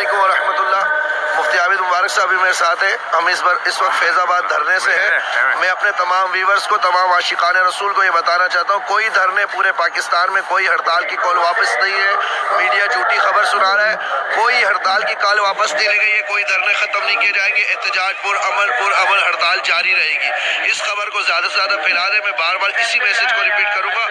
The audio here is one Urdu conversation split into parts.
علیکم ورحمۃ اللہ۔ مفتی عابد مبارک صاحب بھی میرے ساتھ ہیں۔ ہم اس وقت فیض آباد دھرنے سے ہیں۔ میں اپنے تمام ویورز کو، تمام عاشقان رسول کو یہ بتانا چاہتا ہوں، کوئی دھرنے پورے پاکستان میں کوئی ہڑتال کی کال واپس نہیں ہے۔ میڈیا جھوٹی خبر سنا رہا ہے، کوئی ہڑتال کی کال واپس نہیں لی گئی ہے، کوئی دھرنے ختم نہیں کیے جائیں گے۔ احتجاج پر امن ہڑتال جاری رہے گی۔ اس خبر کو زیادہ سے زیادہ پھیلا دیں۔ میں بار بار اسی میسج کو ریپیٹ کروں گا،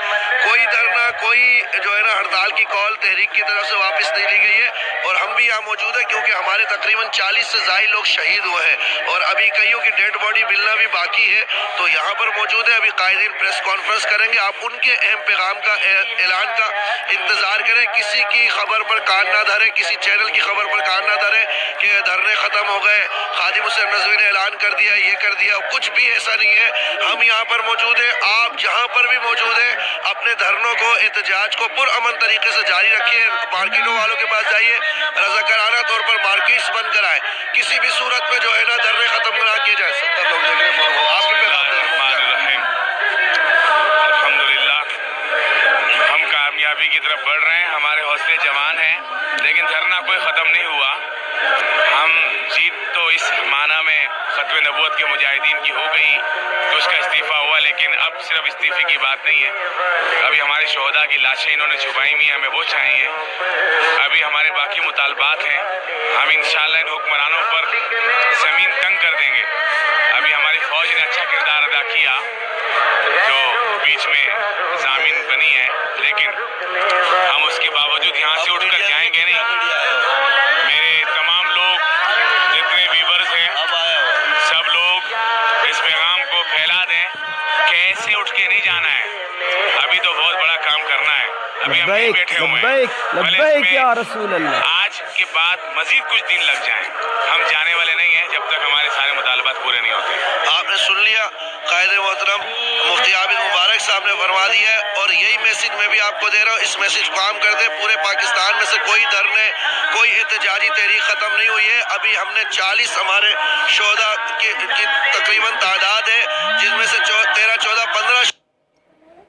کوئی دھرنا، کوئی جو ہے نا ہڑتال کی کال تحریک کی طرف سے واپس نہیں لی گئی ہے، اور ہم بھی یہاں موجود ہیں کیونکہ ہمارے تقریباً 40 سے زائد لوگ شہید ہوئے ہیں اور ابھی کئیوں کی ڈیڈ باڈی ملنا بھی باقی ہے۔ تو یہاں پر موجود ہے، ابھی قائدین پریس کانفرنس کریں گے، آپ ان کے اہم پیغام کا، اعلان کا انتظار کریں۔ کسی کی خبر پر کان نہ دھریں، کسی چینل کی خبر پر کان نہ دھریں کہ دھرنے ختم ہو گئے، خادم حسین نظوی نے اعلان کر دیا، یہ کر دیا، کچھ بھی ایسا نہیں ہے۔ ہم یہاں پر موجود ہیں، آپ جہاں پر بھی موجود ہیں اپنے دھرنوں کو، احتجاج کو پرامن طریقے سے جاری رکھیے۔ مارکیٹوں والوں کے پاس جائیے، رضاکارانہ طور پر مارکیٹس بند کرائیں، کسی بھی صورت میں جو ہے نا دھرنے ختم نہ کیے جائیں۔ 70 لوگ دیکھ رہے ہیں، آپ بھی الحمدللہ ہم کامیابی کی طرف بڑھ رہے ہیں، ہمارے حوصلے جوان ہیں، لیکن دھرنا کوئی ختم نہیں ہوا۔ ہم جیت تو اس معنی میں ختم نبوت کے مجاہدین کی ہو گئی تو اس کا استعفیٰ ہوا، لیکن اب صرف استعفے کی بات نہیں ہے۔ ابھی ہمارے شہداء کی لاشیں انہوں نے چھپائی ہوئی ہیں، ہمیں وہ چاہیے۔ ابھی ہمارے باقی مطالبات ہیں، ہم انشاءاللہ ان حکمرانوں پر زمین تنگ کر دیں گے۔ ابھی ہماری فوج نے اچھا کردار ادا کیا جو بیچ میں ضامن بنی ہے، لیکن ہم اس کے باوجود یہاں سے اٹھ کر جائیں گے نہیں۔ میرے تمام لوگ جتنے ویورز ہیں سب لوگ اس پیغام کو پھیلا دیں کہ ایسے اٹھ کے نہیں جانا ہے، ابھی تو بہت بڑا کام کرنا ہے۔ ابھی ہم نہیں بیٹھے ہوئے ہیں، لبیک یا رسول اللہ۔ آج کے بعد مزید کچھ دن لگ جائیں، ہم جانے والے نہیں ہیں جب تک ہمارے سارے مطالبات پورے نہیں ہوتے۔ آپ نے سن لیا، قائد محترم مفتی عابد مبارک صاحب نے فرما دیا ہے، اور یہی میسج میں بھی آپ کو دے رہا ہوں، اس میسج کو عام کر دیں۔ پورے پاکستان میں سے کوئی دھرنے، کوئی احتجاجی تحریک ختم نہیں ہوئی ہے۔ ابھی ہم نے 40 ہمارے شہداء کی تقریباً تعداد ہے، جن میں سے 13، 14، 15